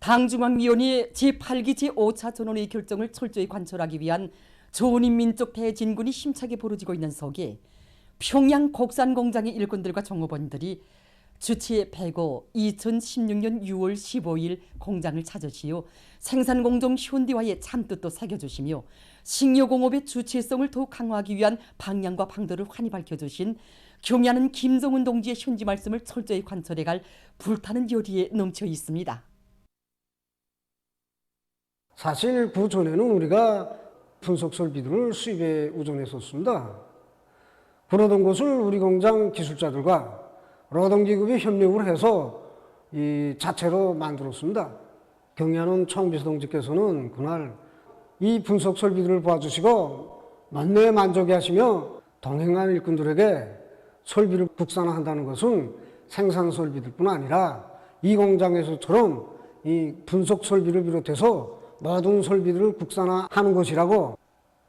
당중앙위원회 제8기 제5차 전원의 결정을 철저히 관철하기 위한 조인민족 대진군이 힘차게 벌어지고 있는 속에 평양 곡산공장의 일꾼들과 종업원들이 주치 105 2016년 6월 15일 공장을 찾으시어 생산공정 현대화에 참뜻도 새겨주시며 식료공업의 주체성을 더욱 강화하기 위한 방향과 방도를 환히 밝혀주신 경야는 김정은 동지의 현지 말씀을 철저히 관철해갈 불타는 열의에 넘쳐 있습니다. 사실 그 전에는 우리가 분석 설비들을 수입에 의존했었습니다. 그러던 것을 우리 공장 기술자들과 노동기업이 협력을 해서 이 자체로 만들었습니다. 경야는 총비서동지께서는 그날 이 분석 설비들을 봐주시고 만뇌 만족해 하시며 동행한 일꾼들에게 설비를 국산화한다는 것은 생산 설비들뿐 아니라 이 공장에서처럼 이 분석 설비를 비롯해서 모든 설비들을 국산화하는 것이라고,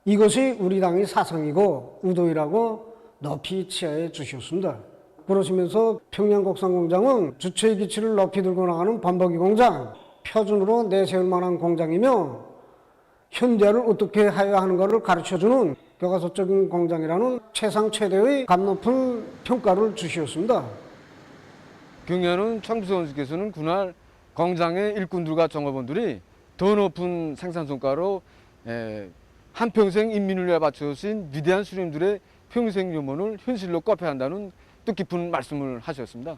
이것이 우리 당의 사상이고 의도이라고 높이 치하해 주셨습니다. 그러시면서 평양곡산공장은 주체의 기치를 높이 들고 나가는 반복이 공장, 표준으로 내세울 만한 공장이며 현대화를 어떻게 해야 하는가를 가르쳐주는 교과서적인 공장이라는 최상 최대의 값 높은 평가를 주셨습니다. 경야는 총비서원께서는 그날 공장의 일꾼들과 종업원들이 더 높은 생산 성과로 한평생 인민을 위해 바쳐주신 위대한 수령들의 평생 유문을 현실로 꼽혀야 한다는 뜻깊은 말씀을 하셨습니다.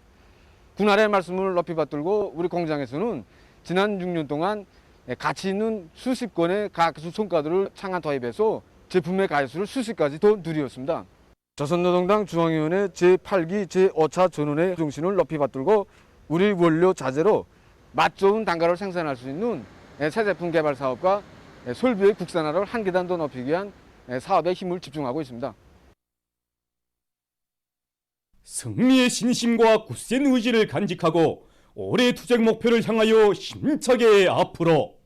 그날의 말씀을 높이 받들고 우리 공장에서는 지난 6년 동안 가치 있는 수십 건의 과학기술 성과들을 창안 도입해서 제품의 가치수를 수십 가지 더 늘렸습니다. 조선노동당 중앙위원회 제8기 제5차 전원의 정신을 높이 받들고 우리 원료 자재로 맛 좋은 단가를 생산할 수 있는 새 제품 개발 사업과 설비의 국산화를 한 계단 더 높이기 위한 사업에 힘을 집중하고 있습니다. 승리의 신심과 굳센 의지를 간직하고 올해 투쟁 목표를 향하여 힘차게 앞으로.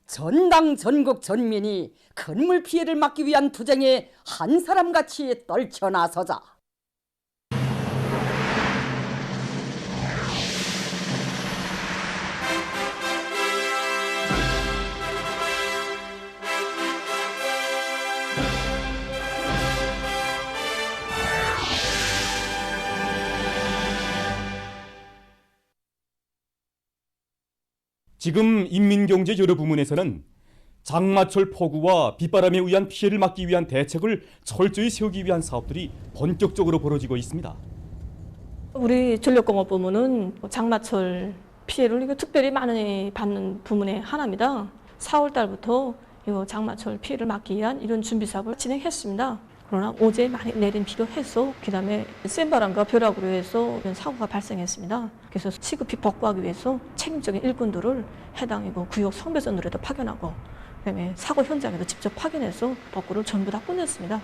전당 전국 전민이 건물 피해를 막기 위한 투쟁에 한 사람같이 떨쳐나서자. 지금 인민경제 여러 부문에서는 장마철 폭우와 빗바람에 의한 피해를 막기 위한 대책을 철저히 세우기 위한 사업들이 본격적으로 벌어지고 있습니다. 우리 전력공업 부문은 장마철 피해를 특별히 많이 받는 부문의 하나입니다. 4월 달부터 장마철 피해를 막기 위한 이런 준비 사업을 진행했습니다. 그러나 어제 많이 내린 비로 해서 그다음에 센 바람과 벼락으로 해서 사고가 발생했습니다. 그래서 시급히 복구하기 위해서 책임적인 일꾼들을 해당 구역 성배선으로도 파견하고 그다음에 사고 현장에도 직접 파견해서 복구를 전부 다 끝냈습니다.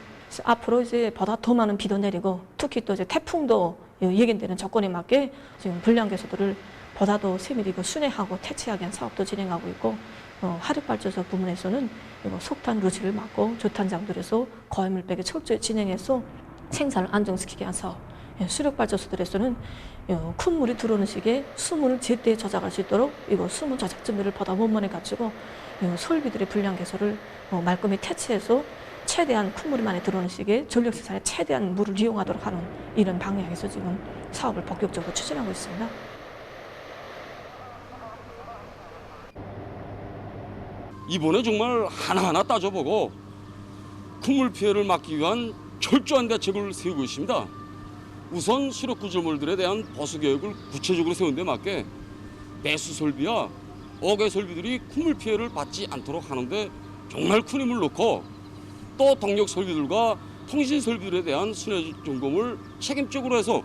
앞으로 이제 보다 더 많은 비도 내리고 특히 또 이제 태풍도 예견되는 조건에 맞게 지금 불량 개소들을 보다 더 세밀히 순회하고 퇴치하기 위한 사업도 진행하고 있고 화력발전소 부문에서는 석탄 루지를 막고 저탄장들에서 고해물 빼기 철저히 진행해서 생산을 안정시키게 한 사업, 수력발전소들에서는 큰 물이 들어오는 시기에 수문을 제때 저장할 수 있도록 수문 저작전들을 보다 원만히 갖추고 설비들의 불량 개소를 말끔히 퇴치해서 최대한 큰 물이 많이 들어오는 시기에 전력 생산에 최대한 물을 이용하도록 하는 이런 방향에서 지금 사업을 본격적으로 추진하고 있습니다. 이번에 정말 하나하나 따져보고 큰물 피해를 막기 위한 철저한 대책을 세우고 있습니다. 우선 수력 구조물들에 대한 보수 계획을 구체적으로 세운 데 맞게 배수 설비와 어개 설비들이 큰물 피해를 받지 않도록 하는데 정말 큰 힘을 놓고 또 동력 설비들과 통신 설비들에 대한 순회 점검을 책임적으로 해서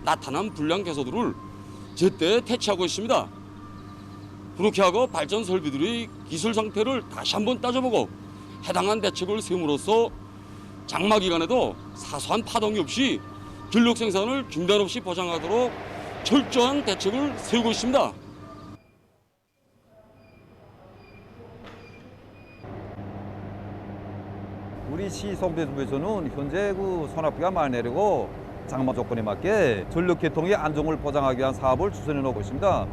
나타난 불량 개소들을 제때 퇴치하고 있습니다. 그렇게 하고 발전 설비들의 기술 상태를 다시 한번 따져보고 해당한 대책을 세움으로써 장마 기간에도 사소한 파동이 없이 전력 생산을 중단 없이 보장하도록 철저한 대책을 세우고 있습니다. 우리 시 송배수부에서는 현재 소나비가 많이 내리고 장마 조건에 맞게 전력 계통의 안정을 보장하기 위한 사업을 추진해 놓고 있습니다.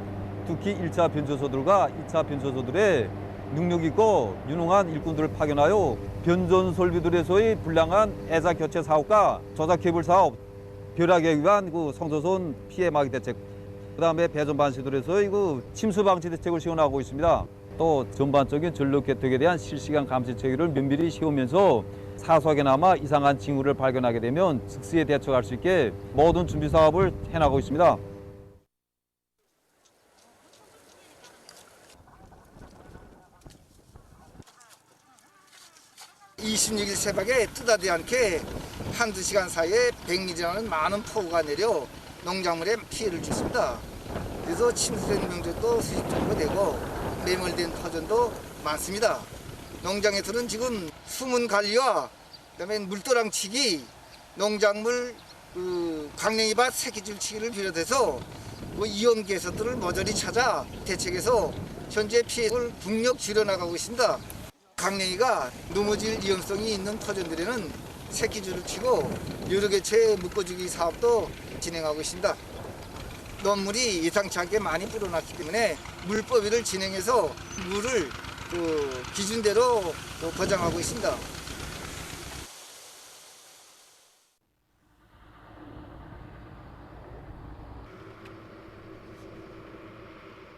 특히 1차 변조소들과 2차 변조소들의 능력 있고 유능한 일꾼들을 파견하여 변전 설비들에서의 불량한 애자 교체 사업과 조작 케이블 사업, 벼락에 위한 성소손 피해 막이 대책, 그다음에 배전반 시설에서의 침수 방지 대책을 시행하고 있습니다. 또 전반적인 전력 개통에 대한 실시간 감시 체계를 면밀히 세우면서 사소하게나마 이상한 징후를 발견하게 되면 즉시에 대처할 수 있게 모든 준비 사업을 해나가고 있습니다. (26일) 새벽에 뜻하지 않게 한두 시간 사이에 100mm라는 많은 폭우가 내려 농작물에 피해를 줬습니다. 그래서 침수된 명적도 수십조가 되고 매몰된 터전도 많습니다. 농장에서는 지금 수문 관리와 그다음에 물도랑치기, 농작물 강냉이밭 새끼줄치기를 비롯해서 위험 개소들을 모조리 찾아 대책해서 현재 피해를 국력 줄여나가고 있습니다. 강냉이가 넘어질 위험성이 있는 터전들에는 새끼줄을 치고 여러 개체 묶어주기 사업도 진행하고 있습니다. 논물이 예상치 않게 많이 불어났기 때문에 물법위를 진행해서 물을 기준대로 보장하고 있습니다.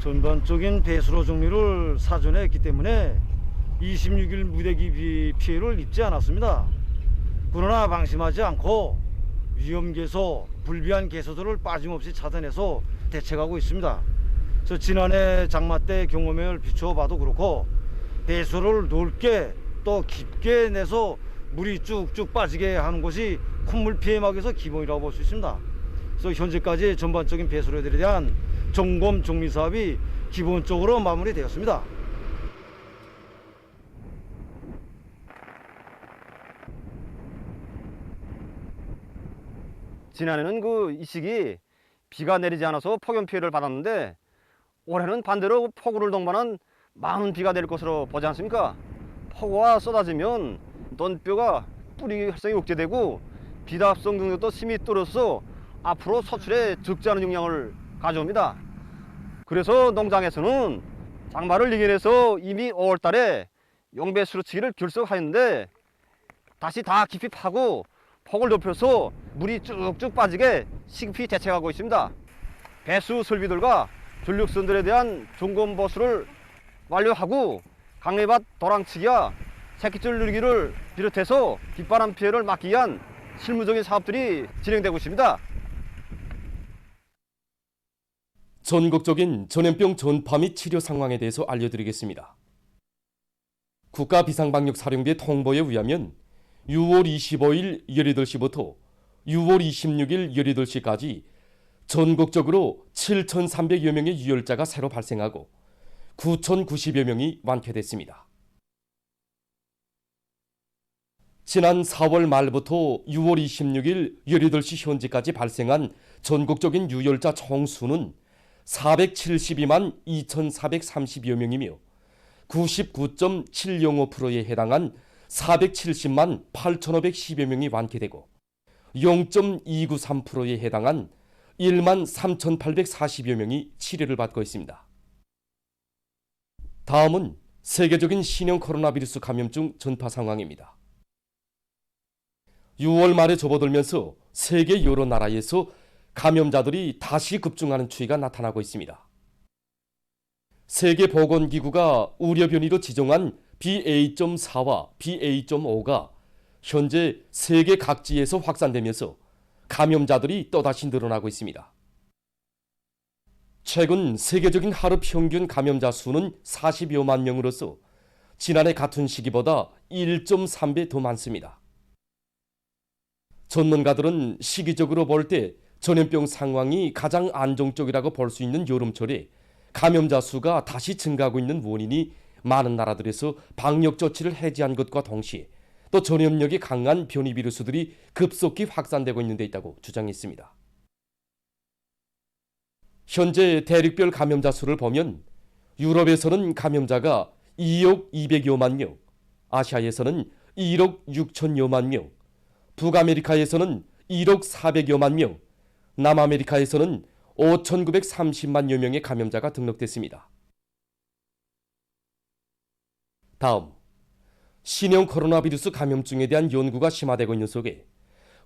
전반적인 배수로 정리를 사전에 했기 때문에 26일 무대기 피해를 입지 않았습니다. 그러나 방심하지 않고 위험 개소, 불비한 개소들을 빠짐없이 차단해서 대책하고 있습니다. 그래서 지난해 장마 때 경험을 비춰봐도 그렇고 배수를 넓게 또 깊게 내서 물이 쭉쭉 빠지게 하는 것이 콧물 피해 막에서 기본이라고 볼 수 있습니다. 그래서 현재까지 전반적인 배수로들에 대한 점검 정리 사업이 기본적으로 마무리되었습니다. 지난해는 이 시기 비가 내리지 않아서 폭염 피해를 받았는데 올해는 반대로 폭우를 동반한 많은 비가 내릴 것으로 보지 않습니까? 폭우가 쏟아지면 논뼈가 뿌리 활성이 억제되고 비답성 능력도 심히 떨어져서 앞으로 소출에 적지 않은 영향을 가져옵니다. 그래서 농장에서는 장마를 이겨내서 이미 5월 달에 용배수로치기를 결석하였는데 다시 다 깊이 파고 폭을 높여서 물이 쭉쭉 빠지게 시급히 대책하고 있습니다. 배수 설비들과 전력선들에 대한 점검 보수를 완료하고 강내밭 도랑치기와 새끼줄 누리기를 비롯해서 빗바람 피해를 막기 위한 실무적인 사업들이 진행되고 있습니다. 전국적인 전염병 전파 및 치료 상황에 대해서 알려드리겠습니다. 국가비상방역사령부의 통보에 의하면 6월 25일 18시부터 6월 26일 18시까지 전국적으로 7,300여 명의 유혈자가 새로 발생하고 9,090여 명이 완쾌됐습니다. 지난 4월 말부터 6월 26일 18시 현재까지 발생한 전국적인 유혈자 총수는 472만 2,430여 명이며 99.705%에 해당한 470만 8,510여 명이 완쾌되고 0.293%에 해당한 1만 3,840여 명이 치료를 받고 있습니다. 다음은 세계적인 신형 코로나 바이러스 감염증 전파 상황입니다. 6월 말에 접어들면서 세계 여러 나라에서 감염자들이 다시 급증하는 추이가 나타나고 있습니다. 세계보건기구가 우려 변이로 지정한 BA.4와 BA.5가 현재 세계 각지에서 확산되면서 감염자들이 또다시 늘어나고 있습니다. 최근 세계적인 하루 평균 감염자 수는 40여만 명으로서 지난해 같은 시기보다 1.3배 더 많습니다. 전문가들은 시기적으로 볼 때 전염병 상황이 가장 안정적이라고 볼 수 있는 여름철에 감염자 수가 다시 증가하고 있는 원인이 많은 나라들에서 방역 조치를 해제한 것과 동시에 또 전염력이 강한 변이 비루스들이 급속히 확산되고 있는 데 있다고 주장했습니다. 현재 대륙별 감염자 수를 보면 유럽에서는 감염자가 2억 200여만 명, 아시아에서는 1억 6천여만 명, 북아메리카에서는 1억 400여만 명, 남아메리카에서는 5,930만여 명의 감염자가 등록됐습니다. 다음, 신형 코로나 바이러스 감염증에 대한 연구가 심화되고 있는 속에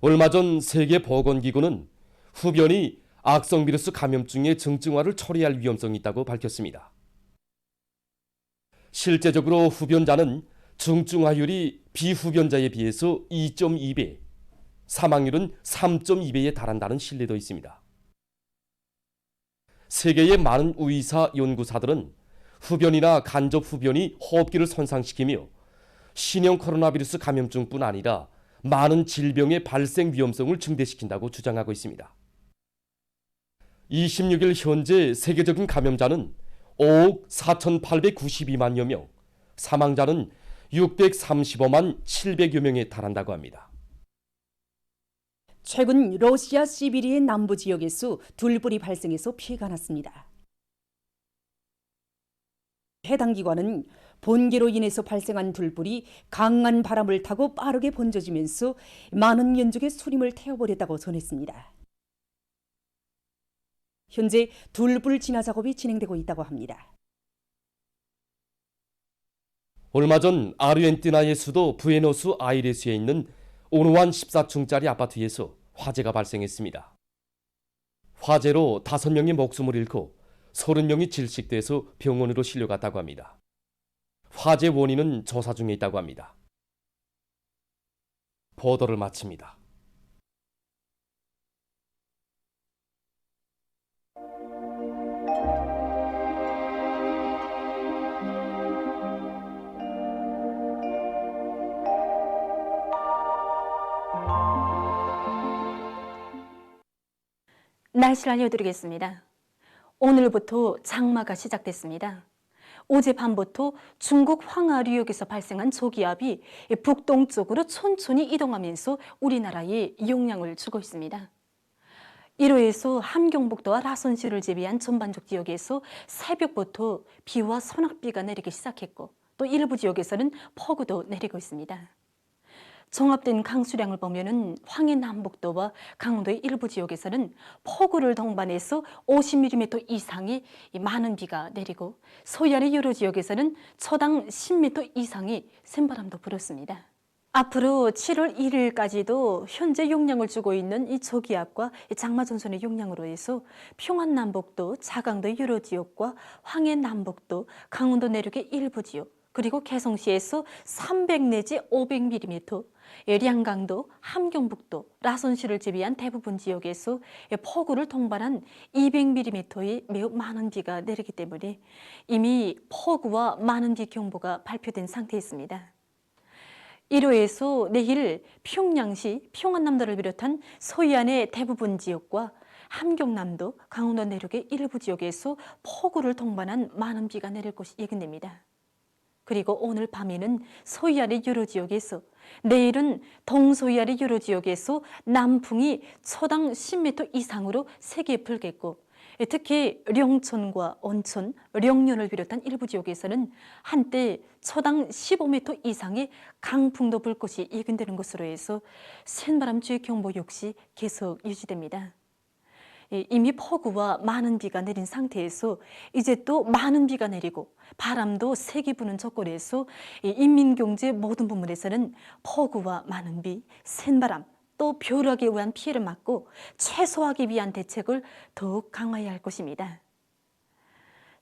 얼마 전 세계보건기구는 흡연이 악성 바이러스 감염증의 증증화를 초래할 위험성이 있다고 밝혔습니다. 실제적으로 흡연자는 증증화율이 비흡연자에 비해서 2.2배, 사망률은 3.2배에 달한다는 신뢰도 있습니다. 세계의 많은 의사 연구사들은 흡연이나 간접 흡연이 호흡기를 손상시키며 신형 코로나 바이러스 감염증뿐 아니라 많은 질병의 발생 위험성을 증대시킨다고 주장하고 있습니다. 26일 현재 세계적인 감염자는 5억 4,892만여 명, 사망자는 635만 700여 명에 달한다고 합니다. 최근 러시아 시베리아의 남부 지역에서 들불이 발생해서 피해가 났습니다. 해당 기관은 번개로 인해서 발생한 들불이 강한 바람을 타고 빠르게 번져지면서 많은 민족의 수림을 태워버렸다고 전했습니다. 현재 들불 진화 작업이 진행되고 있다고 합니다. 얼마 전 아르헨티나의 수도 부에노스 아이레스에 있는 온호한 14층짜리 아파트에서 화재가 발생했습니다. 화재로 5명이 목숨을 잃고 30명이 질식돼서 병원으로 실려갔다고 합니다. 화재 원인은 조사 중에 있다고 합니다. 보도를 마칩니다. 날씨를 알려드리겠습니다. 오늘부터 장마가 시작됐습니다. 어젯밤부터 중국 황하류역에서 발생한 저기압이 북동쪽으로 천천히 이동하면서 우리나라에 영향을 주고 있습니다. 이로 해서 함경북도와 라선시를 제외한 전반적 지역에서 새벽부터 비와 소낙비가 내리기 시작했고 또 일부 지역에서는 폭우도 내리고 있습니다. 종합된 강수량을 보면은 황해 남북도와 강원도의 일부 지역에서는 폭우를 동반해서 50mm 이상의 많은 비가 내리고 서해안의 여러 지역에서는 초당 10m 이상의 센바람도 불었습니다. 앞으로 7월 1일까지도 현재 영향을 주고 있는 이 저기압과 장마전선의 영향으로 해서 평안남북도, 자강도 여러 지역과 황해 남북도, 강원도 내륙의 일부 지역, 그리고 개성시에서 300 내지 500mm, 량강도, 함경북도, 라선시를 제외한 대부분 지역에서 폭우를 동반한 200mm의 매우 많은 비가 내리기 때문에 이미 폭우와 많은 비 경보가 발표된 상태에 있습니다. 이로 해서 내일 평양시, 평안남도를 비롯한 서해안의 대부분 지역과 함경남도, 강원도 내륙의 일부 지역에서 폭우를 동반한 많은 비가 내릴 것이 예견됩니다. 그리고 오늘 밤에는 서해안의 여러 지역에서, 내일은 동서해안의 여러 지역에서 남풍이 초당 10m 이상으로 세게 불겠고, 특히 령천과 온천, 령년을 비롯한 일부 지역에서는 한때 초당 15m 이상의 강풍도 불 것이 예견되는 것으로 해서 센바람 주의 경보 역시 계속 유지됩니다. 이미 폭우와 많은 비가 내린 상태에서 이제 또 많은 비가 내리고 바람도 세게 부는 조건에서 인민경제 모든 부문에서는 폭우와 많은 비, 센바람, 또 벼락에 의한 피해를 막고 최소화하기 위한 대책을 더욱 강화해야 할 것입니다.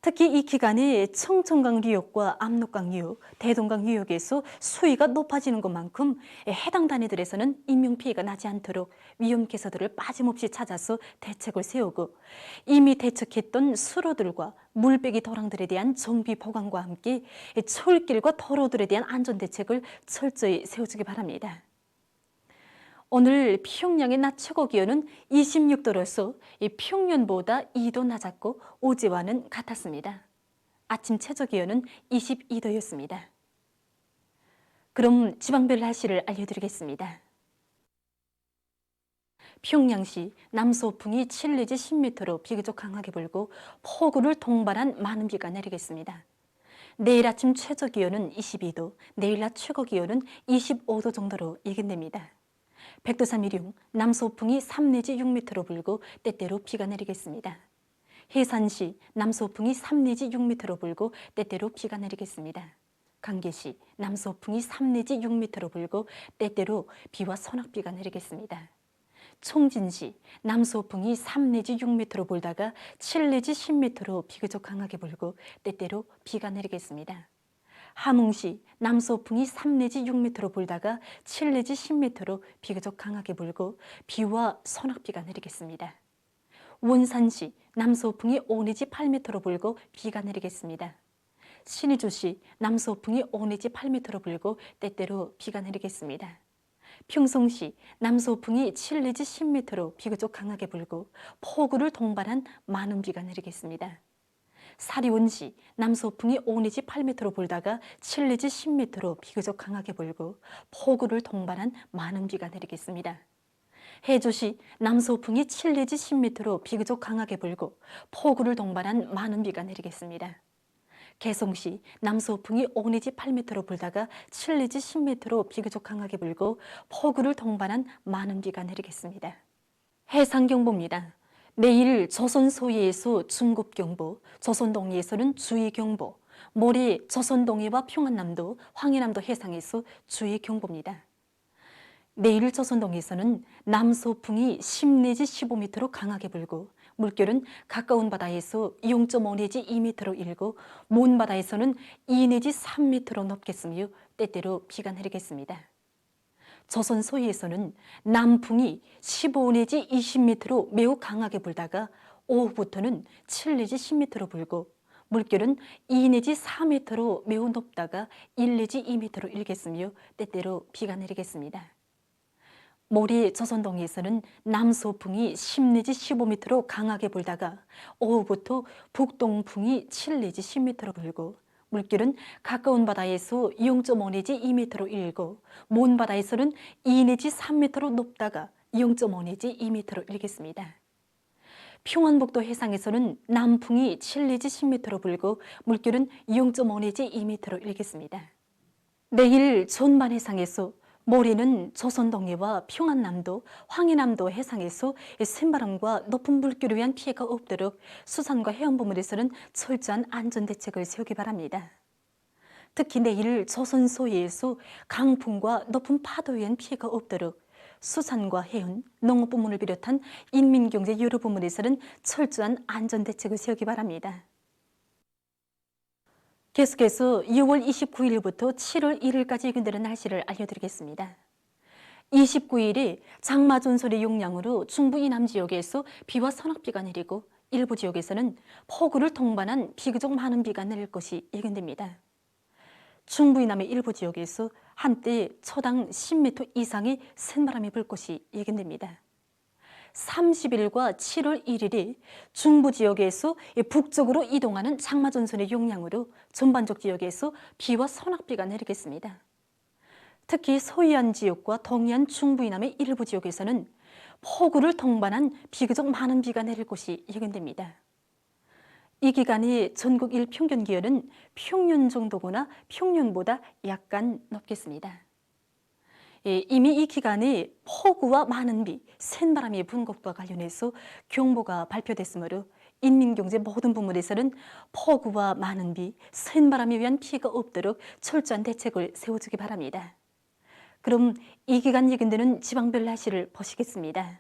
특히 이 기간에 청천강 유역과 압록강 유역, 대동강 유역에서 수위가 높아지는 것만큼 해당 단위들에서는 인명피해가 나지 않도록 위험 개소들을 빠짐없이 찾아서 대책을 세우고 이미 대책했던 수로들과 물배기 도랑들에 대한 정비 보강과 함께 철길과 도로들에 대한 안전대책을 철저히 세워주기 바랍니다. 오늘 평양의 낮 최고 기온은 26도로서 평년보다 2도 낮았고 어제와는 같았습니다. 아침 최저 기온은 22도였습니다. 그럼 지방별 날씨를 알려드리겠습니다. 평양시 남서풍이 7 내지 10m로 비교적 강하게 불고 폭우를 동반한 많은 비가 내리겠습니다. 내일 아침 최저 기온은 22도, 내일 낮 최고 기온은 25도 정도로 예견됩니다. 백두산 일용 남소풍이 3 내지 6m로 불고 때때로 비가 내리겠습니다. 해산시 남소풍이 3 내지 6m로 불고 때때로 비가 내리겠습니다. 강계시 남소풍이 3 내지 6m로 불고 때때로 비와 소낙비가 내리겠습니다. 총진시 남소풍이 3 내지 6m로 불다가 7 내지 10m로 비교적 강하게 불고 때때로 비가 내리겠습니다. 함흥시 남소풍이 3 내지 6m로 불다가 7 내지 10m로 비교적 강하게 불고 비와 소낙비가 내리겠습니다. 원산시 남소풍이 5 내지 8m로 불고 비가 내리겠습니다. 신의주시 남소풍이 5 내지 8m로 불고 때때로 비가 내리겠습니다. 평성시 남소풍이 7 내지 10m로 비교적 강하게 불고 폭우를 동반한 많은 비가 내리겠습니다. 사리원시 남소풍이 5 내지 8m로 불다가 7 내지 10m로 비교적 강하게 불고 폭우를 동반한 많은 비가 내리겠습니다. 해주시 남소풍이 7 내지 10m로 비교적 강하게 불고 폭우를 동반한 많은 비가 내리겠습니다. 개성시 남소풍이 5 내지 8m로 불다가 7 내지 10m로 비교적 강하게 불고 폭우를 동반한 많은 비가 내리겠습니다. 해상경보입니다. 내일 조선 소해에서 중급경보, 조선 동해에서는 주의경보, 모레 조선 동해와 평안남도, 황해남도 해상에서 주의경보입니다. 내일 조선 동해에서는 남소풍이 10 내지 15m로 강하게 불고 물결은 가까운 바다에서 0.5 내지 2m로 일고 먼 바다에서는 2 내지 3m로 높겠으며 때때로 비가 내리겠습니다. 조선 소해에서는 남풍이 15 내지 20m로 매우 강하게 불다가 오후부터는 7 내지 10m로 불고 물결은 2 내지 4m로 매우 높다가 1 내지 2m로 일겠으며 때때로 비가 내리겠습니다. 모레 조선동해에서는 남소풍이 10 내지 15m로 강하게 불다가 오후부터 북동풍이 7 내지 10m로 불고 물결은 가까운 바다에서 0.5 내지 2m로 일고 먼 바다에서는 2 내지 3m로 높다가 0.5 내지 2m로 일겠습니다. 평안북도 해상에서는 남풍이 7 내지 10m로 불고 물결은 0.5 내지 2m로 일겠습니다. 내일 전반 해상에서 모레는 조선동해와 평안남도, 황해남도 해상에서 샘바람과 높은 물결에 의한 피해가 없도록 수산과 해안부문에서는 철저한 안전대책을 세우기 바랍니다. 특히 내일 조선 소해에서 강풍과 높은 파도에 의한 피해가 없도록 수산과 해운, 농업부문을 비롯한 인민경제 여러 부문에서는 철저한 안전대책을 세우기 바랍니다. 계속해서 6월 29일부터 7월 1일까지 예견되는 날씨를 알려드리겠습니다. 29일에 장마 전설의 영향으로 중부 이남 지역에서 비와 소낙비가 내리고 일부 지역에서는 폭우를 동반한 비교적 많은 비가 내릴 것이 예견됩니다. 중부 이남의 일부 지역에서 한때 초당 10m 이상의 센바람이 불 것이 예견됩니다. 30일과 7월 1일에 중부 지역에서 북쪽으로 이동하는 장마전선의 영향으로 전반적 지역에서 비와 소낙비가 내리겠습니다. 특히 서해안 지역과 동해안 중부 이남의 일부 지역에서는 폭우를 동반한 비교적 많은 비가 내릴 것이 예견됩니다. 이 기간의 전국 일평균 기온은 평년 정도거나 평년보다 약간 높겠습니다. 이미 이 기간에 폭우와 많은 비, 센바람이 분 것과 관련해서 경보가 발표됐으므로 인민경제 모든 부문에서는 폭우와 많은 비, 센바람에 의한 피해가 없도록 철저한 대책을 세워주기 바랍니다. 그럼 이 기간 예견되는 지방별 날씨를 보시겠습니다.